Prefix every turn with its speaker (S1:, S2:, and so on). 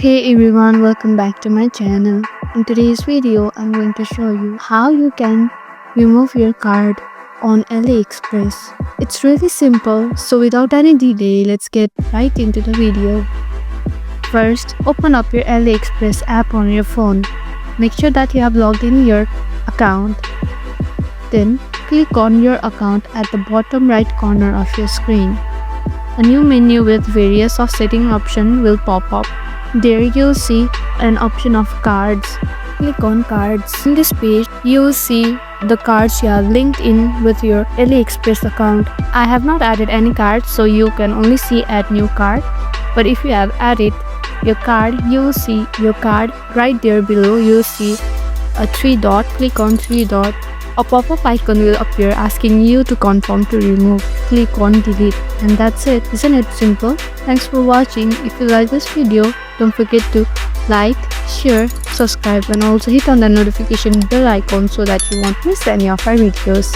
S1: Hey everyone, welcome back to my channel. In today's video, I'm going to show you how you can remove your card on AliExpress. It's really simple, so without any delay, let's get right into the video. First, open up your AliExpress app on your phone. Make sure that you have logged in your account. Then, click on your account at the bottom right corner of your screen. A new menu with various setting options will pop up. There you'll see an option of cards. Click on cards. In this page, you'll see the cards you have linked in with your AliExpress account. I have not added any cards, so you can only see add new card. But if you have added your card, you'll see your card right there below. You'll see a three dot. Click on three dot. A pop-up icon will appear asking you to confirm to remove. Click on delete, and that's it. Isn't it simple? Thanks for watching. If you like this video, don't forget to like, share, subscribe, and also hit on the notification bell icon so that you won't miss any of our videos.